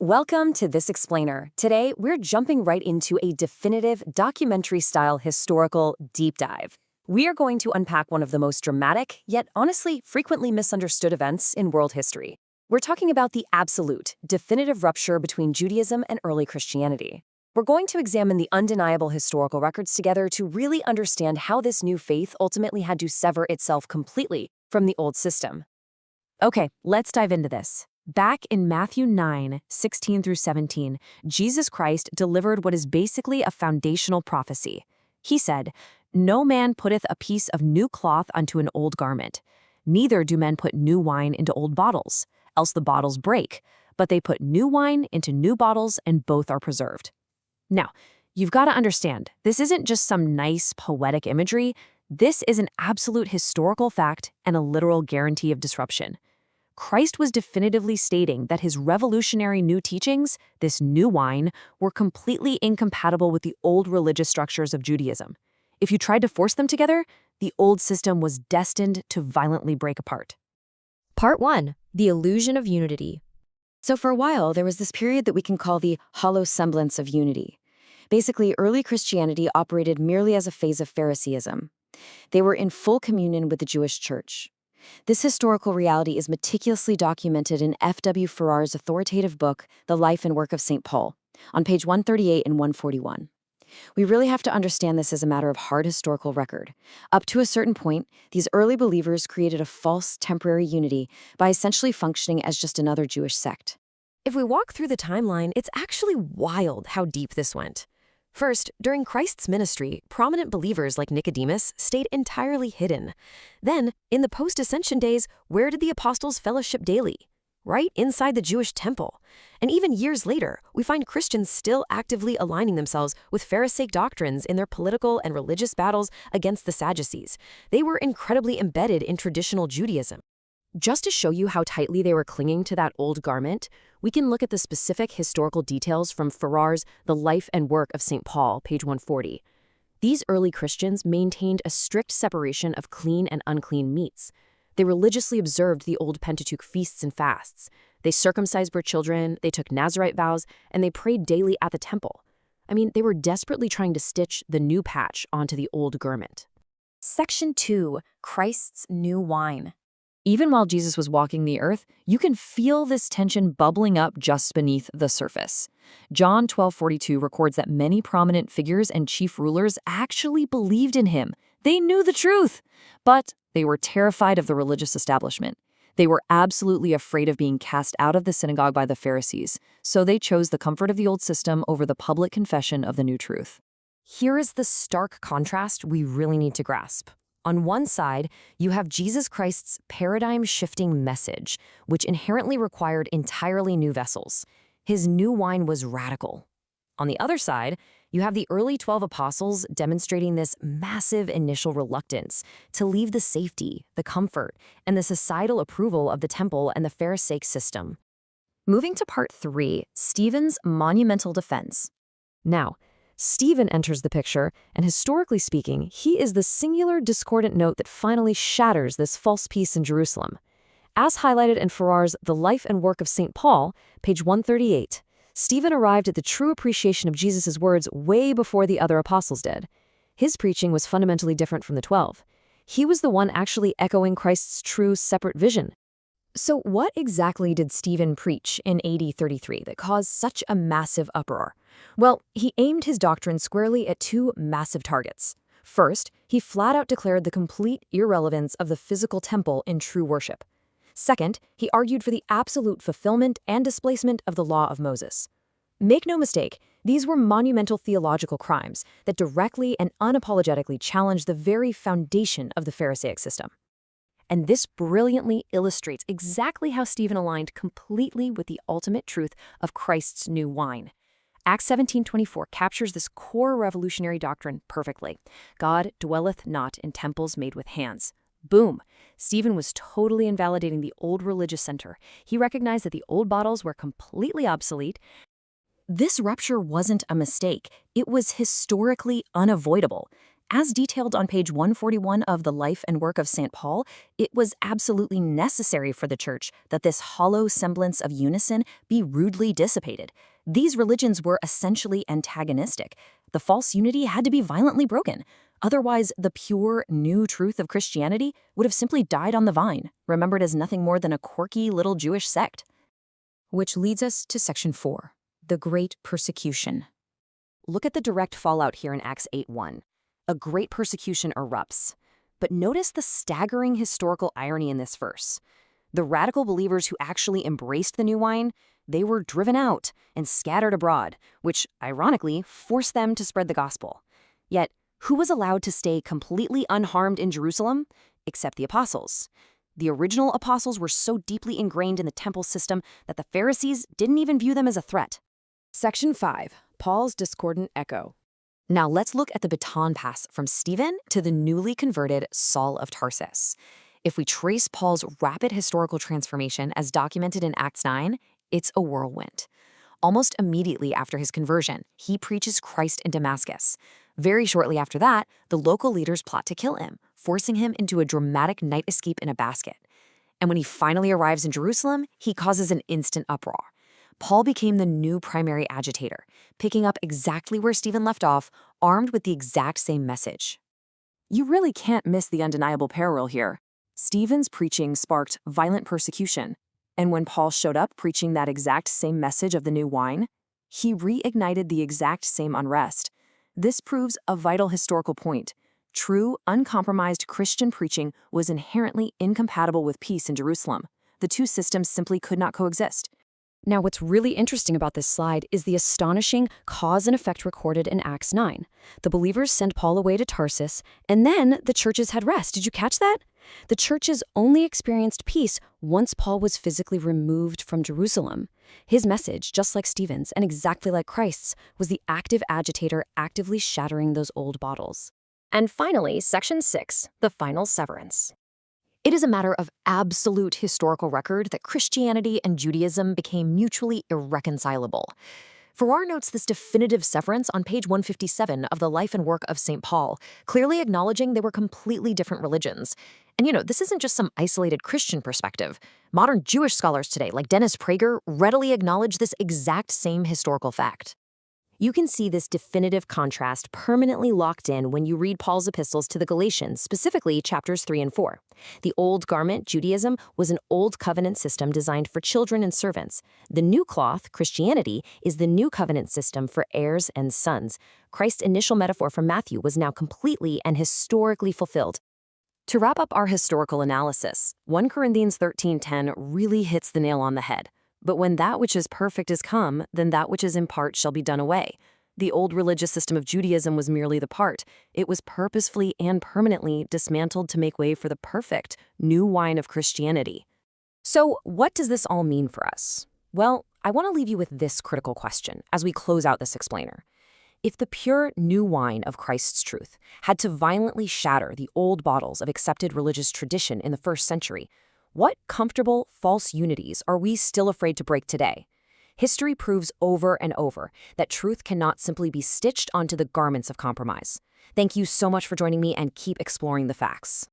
Welcome to This Explainer. Today, we're jumping right into a definitive documentary-style historical deep dive. We are going to unpack one of the most dramatic, yet honestly frequently misunderstood events in world history. We're talking about the absolute, definitive rupture between Judaism and early Christianity. We're going to examine the undeniable historical records together to really understand how this new faith ultimately had to sever itself completely from the old system. Okay, let's dive into this. Back in Matthew 9:16-17, Jesus Christ delivered what is basically a foundational prophecy. He said, "No man putteth a piece of new cloth unto an old garment. Neither do men put new wine into old bottles, else the bottles break. But they put new wine into new bottles, and both are preserved." Now, you've got to understand, this isn't just some nice poetic imagery. This is an absolute historical fact and a literal guarantee of disruption. Christ was definitively stating that his revolutionary new teachings, this new wine, were completely incompatible with the old religious structures of Judaism. If you tried to force them together, the old system was destined to violently break apart. Part 1. The Illusion of Unity. So for a while, there was this period that we can call the hollow semblance of unity. Basically, early Christianity operated merely as a phase of Phariseeism. They were in full communion with the Jewish church. This historical reality is meticulously documented in F.W. Farrar's authoritative book, The Life and Work of St. Paul, on page 138 and 141. We really have to understand this as a matter of hard historical record. Up to a certain point, these early believers created a false temporary unity by essentially functioning as just another Jewish sect. If we walk through the timeline, it's actually wild how deep this went. First, during Christ's ministry, prominent believers like Nicodemus stayed entirely hidden. Then, in the post-ascension days, where did the apostles fellowship daily? Right inside the Jewish temple. And even years later, we find Christians still actively aligning themselves with Pharisaic doctrines in their political and religious battles against the Sadducees. They were incredibly embedded in traditional Judaism. Just to show you how tightly they were clinging to that old garment, we can look at the specific historical details from Farrar's The Life and Work of St. Paul, page 140. These early Christians maintained a strict separation of clean and unclean meats. They religiously observed the old Pentateuch feasts and fasts. They circumcised their children, they took Nazirite vows, and they prayed daily at the temple. They were desperately trying to stitch the new patch onto the old garment. Section 2. Christ's New Wine. Even while Jesus was walking the earth, you can feel this tension bubbling up just beneath the surface. John 12:42 records that many prominent figures and chief rulers actually believed in him. They knew the truth, but they were terrified of the religious establishment. They were absolutely afraid of being cast out of the synagogue by the Pharisees, so they chose the comfort of the old system over the public confession of the new truth. Here is the stark contrast we really need to grasp. On one side, you have Jesus Christ's paradigm-shifting message, which inherently required entirely new vessels. His new wine was radical. On the other side, you have the early 12 apostles demonstrating this massive initial reluctance to leave the safety, the comfort, and the societal approval of the temple and the Pharisaic system. Moving to part 3, Stephen's monumental defense. Now, Stephen enters the picture, and historically speaking, he is the singular discordant note that finally shatters this false peace in Jerusalem. As highlighted in Farrar's The Life and Work of St. Paul, page 138, Stephen arrived at the true appreciation of Jesus' words way before the other apostles did. His preaching was fundamentally different from the 12. He was the one actually echoing Christ's true separate vision. So what exactly did Stephen preach in AD 33 that caused such a massive uproar? Well, he aimed his doctrine squarely at two massive targets. First, he flat out declared the complete irrelevance of the physical temple in true worship. Second, he argued for the absolute fulfillment and displacement of the law of Moses. Make no mistake, these were monumental theological crimes that directly and unapologetically challenged the very foundation of the Pharisaic system. And this brilliantly illustrates exactly how Stephen aligned completely with the ultimate truth of Christ's new wine. Acts 17:24 captures this core revolutionary doctrine perfectly. God dwelleth not in temples made with hands. Boom! Stephen was totally invalidating the old religious center. He recognized that the old bottles were completely obsolete. This rupture wasn't a mistake. It was historically unavoidable. As detailed on page 141 of The Life and Work of St. Paul, it was absolutely necessary for the church that this hollow semblance of unison be rudely dissipated. These religions were essentially antagonistic. The false unity had to be violently broken. Otherwise, the pure, new truth of Christianity would have simply died on the vine, remembered as nothing more than a quirky little Jewish sect. Which leads us to section 4, the Great Persecution. Look at the direct fallout here in Acts 8:1. A great persecution erupts. But notice the staggering historical irony in this verse. The radical believers who actually embraced the new wine, they were driven out and scattered abroad, which, ironically, forced them to spread the gospel. Yet, who was allowed to stay completely unharmed in Jerusalem? Except the apostles. The original apostles were so deeply ingrained in the temple system that the Pharisees didn't even view them as a threat. Section 5, Paul's discordant echo. Now let's look at the baton pass from Stephen to the newly converted Saul of Tarsus. If we trace Paul's rapid historical transformation as documented in Acts 9, it's a whirlwind. Almost immediately after his conversion, he preaches Christ in Damascus. Very shortly after that, the local leaders plot to kill him, forcing him into a dramatic night escape in a basket. And when he finally arrives in Jerusalem, he causes an instant uproar. Paul became the new primary agitator, picking up exactly where Stephen left off, armed with the exact same message. You really can't miss the undeniable parallel here. Stephen's preaching sparked violent persecution, and when Paul showed up preaching that exact same message of the new wine, he reignited the exact same unrest. This proves a vital historical point. True, uncompromised Christian preaching was inherently incompatible with peace in Jerusalem. The two systems simply could not coexist. Now, what's really interesting about this slide is the astonishing cause and effect recorded in Acts 9. The believers sent Paul away to Tarsus, and then the churches had rest. Did you catch that? The churches only experienced peace once Paul was physically removed from Jerusalem. His message, just like Stephen's and exactly like Christ's, was the active agitator actively shattering those old bottles. And finally, section 6, the final severance. It is a matter of absolute historical record that Christianity and Judaism became mutually irreconcilable. Farrar notes this definitive severance on page 157 of The Life and Work of St. Paul, clearly acknowledging they were completely different religions. And this isn't just some isolated Christian perspective. Modern Jewish scholars today, like Dennis Prager, readily acknowledge this exact same historical fact. You can see this definitive contrast permanently locked in when you read Paul's epistles to the Galatians, specifically chapters 3 and 4. The Old Garment, Judaism, was an Old Covenant system designed for children and servants. The New Cloth, Christianity, is the New Covenant system for heirs and sons. Christ's initial metaphor from Matthew was now completely and historically fulfilled. To wrap up our historical analysis, 1 Corinthians 13:10 really hits the nail on the head. But when that which is perfect is come, then that which is in part shall be done away. The old religious system of Judaism was merely the part. It was purposefully and permanently dismantled to make way for the perfect new wine of Christianity. So what does this all mean for us? Well, I want to leave you with this critical question as we close out this explainer. If the pure new wine of Christ's truth had to violently shatter the old bottles of accepted religious tradition in the first century, what comfortable, false unities are we still afraid to break today? History proves over and over that truth cannot simply be stitched onto the garments of compromise. Thank you so much for joining me, and keep exploring the facts.